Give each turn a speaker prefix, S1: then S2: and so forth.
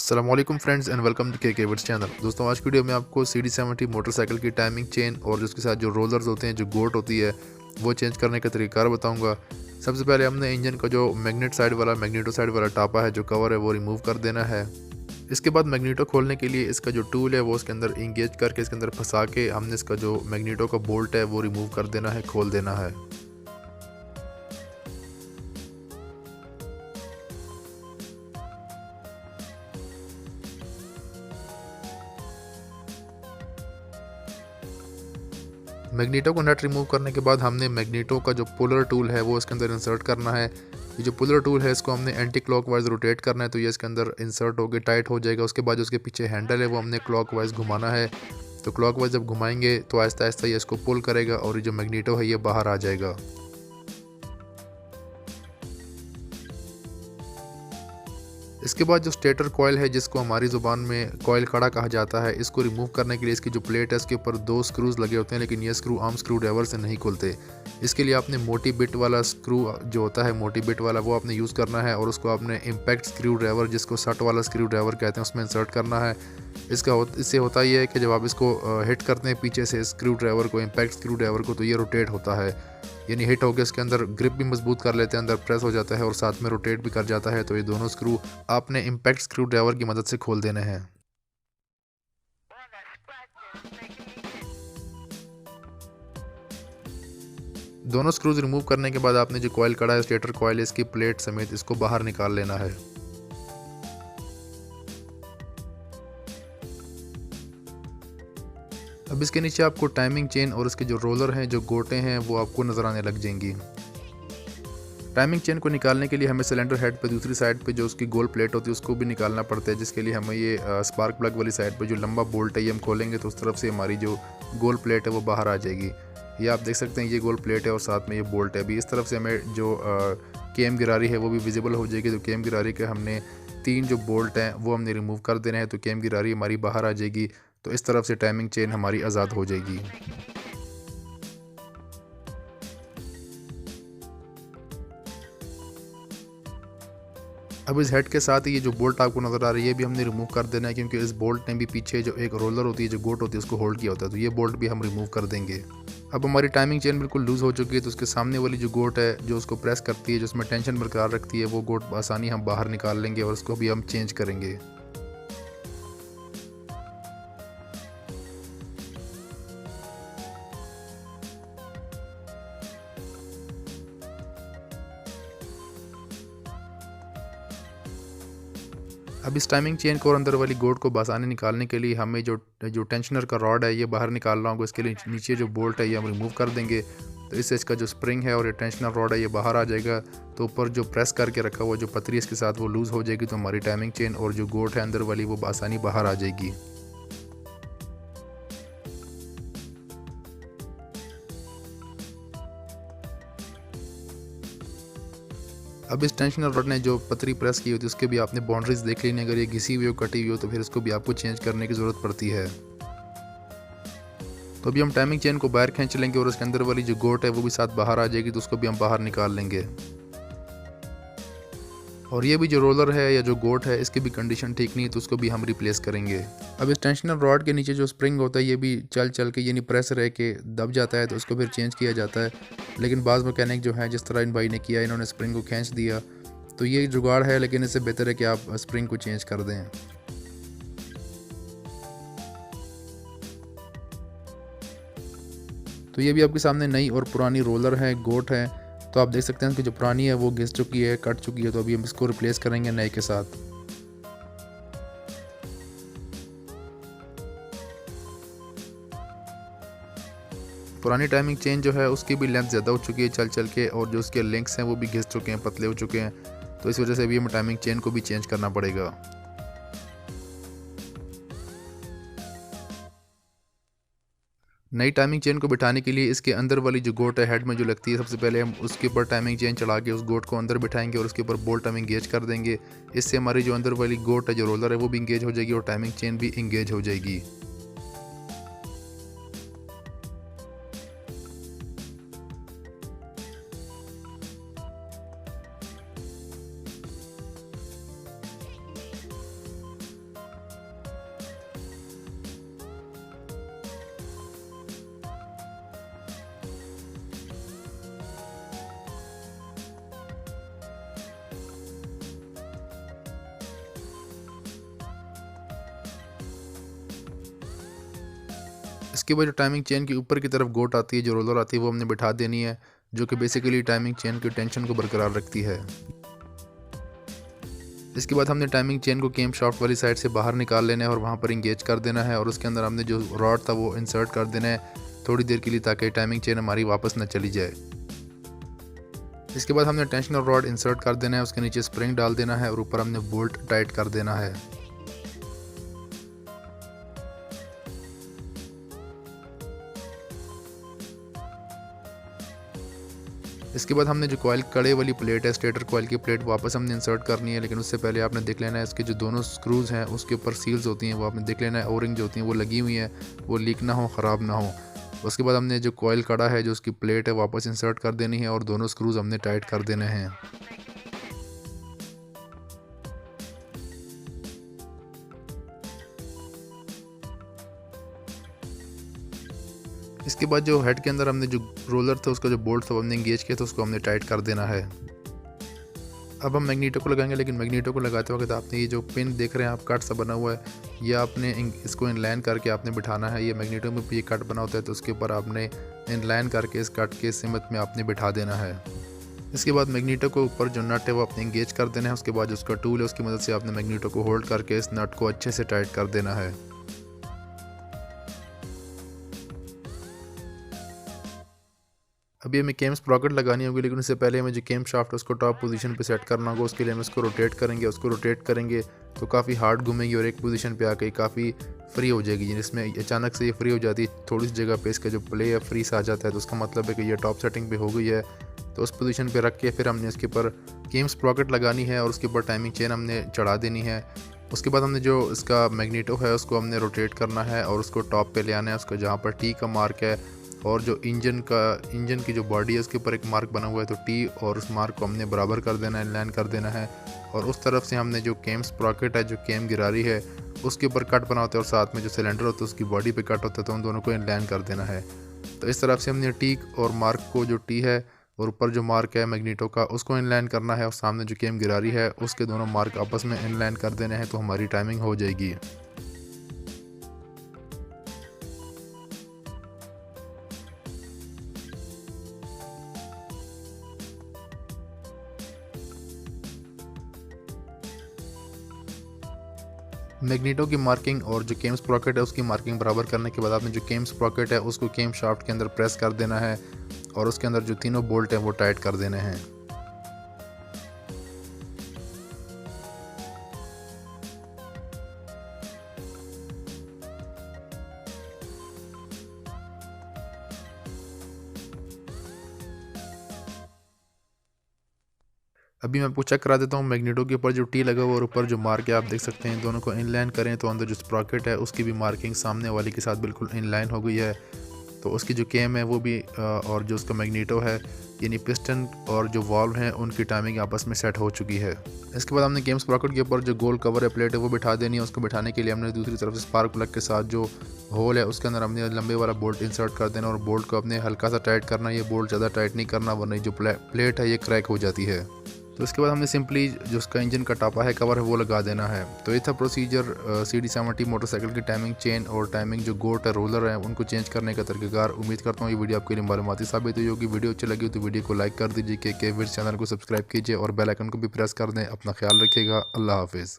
S1: अस्सलामुअलैकुम friends and welcome to के words channel. दोस्तों, आज की वीडियो में आपको CD70 मोटरसाइकिल की टाइमिंग चेन और उसके साथ जो रोलर्स होते हैं, जो गोट होती है, वो चेंज करने का तरीका बताऊंगा। सबसे पहले हमने इंजन का जो मैग्नेटो साइड वाला टापा है, जो कवर है, वो रिमूव कर देना है। इसके बाद मैग्नेटो खोलने के लिए इसका जो टूल है वो इसके अंदर इंगेज करके इसके अंदर फंसा के हमने इसका जो मैग्नेटो का बोल्ट है वो रिमूव कर देना है, खोल देना है। मैग्नेटो को नट रिमूव करने के बाद हमने मैग्नेटो का जो पुलर टूल है वो इसके अंदर इंसर्ट करना है। ये जो पुलर टूल है इसको हमने एंटी क्लॉकवाइज रोटेट करना है, तो ये इसके अंदर इंसर्ट होकर टाइट हो जाएगा। उसके बाद उसके पीछे हैंडल है वो हमने क्लॉकवाइज घुमाना है। तो क्लॉकवाइज जब घुमाएंगे तो आहिस्ता आहिस्ता ये इसको पुल करेगा और ये जो मैग्नेटो है ये बाहर आ जाएगा। इसके बाद जो स्टेटर कॉयल है, जिसको हमारी ज़ुबान में कॉयल कड़ा कहा जाता है, इसको रिमूव करने के लिए इसकी जो प्लेट है इसके ऊपर दो स्क्रूज लगे होते हैं, लेकिन ये स्क्रू आम स्क्रू ड्राइवर से नहीं खुलते। इसके लिए आपने मोटी बिट वाला स्क्रू जो होता है, मोटी बिट वाला, वो आपने यूज़ करना है और उसको आपने इम्पैक्ट स्क्रू ड्राइवर, जिसको सट वाला स्क्रू ड्राइवर कहते हैं, उसमें इंसर्ट करना है। इससे होता ये है कि जब आप इसको हिट करते हैं पीछे से स्क्रू ड्राइवर को, इम्पैक्ट स्क्रू ड्राइवर को, तो ये रोटेट होता है, यानी हिट होकर इसके अंदर ग्रिप भी मजबूत कर लेते हैं, अंदर प्रेस हो जाता है और साथ में रोटेट भी कर जाता है। तो ये दोनों स्क्रू आपने इम्पैक्ट स्क्रू ड्राइवर की मदद से खोल देने हैं। दोनों स्क्रूज रिमूव करने के बाद आपने जो कॉयल कड़ा है, स्टेटर कॉयल, इसकी प्लेट समेत इसको बाहर निकाल लेना है। अब इसके नीचे आपको टाइमिंग चेन और इसके जो रोलर हैं, जो गोटे हैं, वो आपको नज़र आने लग जाएंगी। टाइमिंग चेन को निकालने के लिए हमें सिलेंडर हेड पे दूसरी साइड पे जो उसकी गोल प्लेट होती है उसको भी निकालना पड़ता है, जिसके लिए हमें ये स्पार्क प्लग वाली साइड पे जो लंबा बोल्ट है ये हम खोलेंगे तो उस तरफ से हमारी जो गोल प्लेट है वो बाहर आ जाएगी। ये आप देख सकते हैं, ये गोल प्लेट है और साथ में ये बोल्ट है। अभी इस तरफ से हमें जो केम गिरारी है वो भी विजिबल हो जाएगी। तो केम गिरारी के हमने 3 जो बोल्ट हैं वो हमने रिमूव कर देने हैं, तो केम गिरारी हमारी बाहर आ जाएगी। तो इस तरफ से टाइमिंग चेन हमारी आज़ाद हो जाएगी। अब इस हेड के साथ ही ये जो बोल्ट आपको नज़र आ रही है ये भी हमने रिमूव कर देना है, क्योंकि इस बोल्ट ने भी पीछे जो एक रोलर होती है, जो गोट होती है, उसको होल्ड किया होता है। तो ये बोल्ट भी हम रिमूव कर देंगे। अब हमारी टाइमिंग चेन बिल्कुल लूज़ हो चुकी है, तो उसके सामने वाली जो गोट है जो उसको प्रेस करती है, जो उसमें टेंशन बरकरार रखती है, वो गोट आसानी हम बाहर निकाल लेंगे और उसको भी हम चेंज करेंगे। अब इस टाइमिंग चेन को और अंदर वाली गोट को आसानी निकालने के लिए हमें जो जो टेंशनर का रॉड है ये बाहर निकालना होगा। इसके लिए नीचे जो बोल्ट है ये हम रिमूव कर देंगे, तो इससे इसका जो स्प्रिंग है और ये टेंशनर रॉड है ये बाहर आ जाएगा। तो ऊपर जो प्रेस करके रखा हुआ जो पतरी इसके साथ वो लूज़ हो जाएगी, तो हमारी टाइमिंग चेन और जो गोट है अंदर वाली वो आसानी बाहर आ जाएगी। अब इस टेंशनर रॉड ने जो पतरी प्रेस की होती है उसके भी आपने बाउंड्रीज देख लेनी। अगर ये घिसी हुई हो, कटी हुई हो, तो फिर इसको भी आपको चेंज करने की ज़रूरत पड़ती है। तो अभी हम टाइमिंग चेन को बाहर खींच लेंगे और उसके अंदर वाली जो गोट है वो भी साथ बाहर आ जाएगी, तो उसको भी हम बाहर निकाल लेंगे। और ये भी जो रोलर है या जो गोट है इसकी भी कंडीशन ठीक नहीं है, तो उसको भी हम रिप्लेस करेंगे। अब इस टेंशनर रॉड के नीचे जो स्प्रिंग होता है ये भी चल चल के, यानी प्रेस रह के दब जाता है, तो उसको फिर चेंज किया जाता है। लेकिन बाज़ मैकेनिक जो है, जिस तरह इन भाई ने किया, इन्होंने स्प्रिंग को खींच दिया, तो ये जुगाड़ है, लेकिन इससे बेहतर है कि आप स्प्रिंग को चेंज कर दें। तो ये भी आपके सामने नई और पुरानी रोलर है, गोट है। तो आप देख सकते हैं कि जो पुरानी है वो घिस चुकी है, कट चुकी है, तो अभी हम इसको रिप्लेस करेंगे नए के साथ। पुरानी टाइमिंग चेन जो है उसकी भी लेंथ ज़्यादा हो चुकी है चल चल के, और जो उसके लिंक्स हैं वो भी घिस चुके हैं, पतले हो चुके हैं। तो इस वजह से भी हमें टाइमिंग चेन को भी चेंज करना पड़ेगा। नई टाइमिंग चेन को बिठाने के लिए इसके अंदर वाली जो गोट है हेड में जो लगती है, सबसे पहले हम उसके ऊपर टाइमिंग चेन चढ़ा के उस गोट को अंदर बिठाएंगे और उसके ऊपर बोल्ट हम इंगेज कर देंगे। इससे हमारी जो अंदर वाली गोट है, जो रोलर है, वो भी इंगेज हो जाएगी और टाइमिंग चेन भी इंगेज हो जाएगी। इसके बाद जो टाइमिंग चेन के ऊपर की तरफ गोट आती है, जो रोलर आती है, वो हमने बिठा देनी है, जो कि बेसिकली टाइमिंग चेन की टेंशन को बरकरार रखती है। इसके बाद हमने टाइमिंग चेन को केम शाफ्ट वाली साइड से बाहर निकाल लेना है और वहाँ पर इंगेज कर देना है, और उसके अंदर हमने जो रॉड था वो इंसर्ट कर देना है थोड़ी देर के लिए, ताकि टाइमिंग चेन हमारी वापस न चली जाए। इसके बाद हमने टेंशनल रॉड इंसर्ट कर देना है, उसके नीचे स्प्रिंग डाल देना है और ऊपर हमने बोल्ट टाइट कर देना है। इसके बाद हमने जो कॉइल कड़े वाली प्लेट है, स्टेटर कॉइल की प्लेट, वापस हमने इंसर्ट करनी है, लेकिन उससे पहले आपने देख लेना है इसके जो दोनों स्क्रूज़ हैं उसके ऊपर सील्स होती हैं, वो आपने देख लेना है, ओरिंग जो होती हैं वो लगी हुई हैं, वो लीक ना हो, ख़राब ना हो। उसके बाद हमने जो कॉइल कड़ा है, जो उसकी प्लेट है, वापस इंसर्ट कर देनी है और दोनों स्क्रूज़ हमने टाइट कर देने हैं। इसके बाद जो हेड के अंदर हमने जो रोलर था, उसका जो बोल्ट था वो हमने इंगेज किया, तो उसको हमने टाइट कर देना है। अब हम मैग्नीटो को लगाएंगे, लेकिन मैग्नीटो को लगाते वक्त आपने ये जो पिन देख रहे हैं आप, कट सा बना हुआ है, ये आपने इसको इनलाइन करके आपने बिठाना है। ये मैग्नीटो में भी ये कट बना होता है, तो उसके ऊपर आपने इनलाइन करके इस कट के सिमत में आपने बिठा देना है। इसके बाद मैग्नीटो को ऊपर जो नट है वो आपने इंगेज कर देना है। उसके बाद जो उसका टूल है उसकी मदद से आपने मैग्नीटो को होल्ड करके इस नट को अच्छे से टाइट कर देना है। अभी हमें केम स्प्रॉकेट लगानी होगी, लेकिन उससे पहले हमें जो केम शाफ्ट है उसको टॉप पोजीशन पे सेट करना होगा। उसके लिए हम इसको रोटेट करेंगे, उसको रोटेट करेंगे तो काफ़ी हार्ड घूमेगी और एक पोजीशन पे आके काफ़ी फ्री हो जाएगी। जिसमें अचानक से ये फ्री हो जाती है, थोड़ी सी जगह पे इसका जो प्ले है फ्री सा आ जाता है, तो उसका मतलब है कि ये टॉप सेटिंग पे हो गई है। तो उस पोजीशन पे रख के फिर हमने इसके ऊपर केम स्प्रॉकेट लगानी है और उसके ऊपर टाइमिंग चेन हमने चढ़ा देनी है। उसके बाद हमने जो इसका मैग्नीटो है उसको हमने रोटेट करना है और उसको टॉप पे ले आना है, उसको जहाँ पर टी का मार्क है और जो इंजन की जो बॉडी है उसके ऊपर एक मार्क बना हुआ है, तो टी और उस मार्क को हमने बराबर कर देना है, इनलाइन कर देना है। और उस तरफ से हमने जो केम स्प्रॉकेट है, जो केम गिरारी है, उसके ऊपर कट बना होता है और साथ में जो सिलेंडर होता है उसकी बॉडी पे कट होता है, तो उन दोनों को इनलाइन कर देना है। तो इस तरफ से हमने टी और मार्क को, जो टी है और ऊपर जो मार्क है मैग्नीटो का, उसको इनलाइन करना है और सामने जो केम गिरारी है उसके दोनों मार्क आपस में इनलाइन कर देने हैं, तो हमारी टाइमिंग हो जाएगी। मैग्नीटो की मार्किंग और जो केम स्प्रॉकेट है उसकी मार्किंग बराबर करने के बाद आपने जो केम स्प्रॉकेट है उसको केम शाफ्ट के अंदर प्रेस कर देना है और उसके अंदर जो तीनों बोल्ट हैं वो टाइट कर देने हैं। अभी मैं आपको चेक करा देता हूँ। मैग्नीटो के ऊपर जो टी लगा हुआ और ऊपर जो मार्क है आप देख सकते हैं, दोनों को इनलाइन करें तो अंदर जो स्प्रॉकेट है उसकी भी मार्किंग सामने वाली के साथ बिल्कुल इनलाइन हो गई है। तो उसकी जो केम है वो भी और जो उसका मैग्नीटो है, यानी पिस्टन और जो वॉल्व हैं उनकी टाइमिंग आपस में सेट हो चुकी है। इसके बाद हमने केम स्प्रॉकेट के ऊपर जो गोल कवर है, प्लेट है, वो बिठा देनी है। उसको बिठाने के लिए हमने दूसरी तरफ से स्पार्क प्लग के साथ जो होल है उसके अंदर हमने लंबे वाला बोल्ट इंसर्ट कर देना और बोल्ट को अपने हल्का सा टाइट करना। ये बोल्ट ज़्यादा टाइट नहीं करना, वरना जो प्लेट है ये क्रैक हो जाती है। तो इसके बाद हमने सिंपली जो उसका इंजन का टापा है, कवर है, वो लगा देना है। तो ये था प्रोसीजर CD70 मोटरसाइकिल की टाइमिंग चेन और टाइमिंग जो गोट है, रोलर है, उनको चेंज करने का तरीक़ाकार। उम्मीद करता हूँ ये वीडियो आपके लिए मालूमाती साबित हुई होगी। वीडियो अच्छी लगी तो वीडियो को लाइक कर दीजिए, के विर्स चैनल को सब्सक्राइब कीजिए और बेल आइकन को भी प्रेस कर दें। अपना ख्याल रखिएगा। अल्लाह हाफिज़।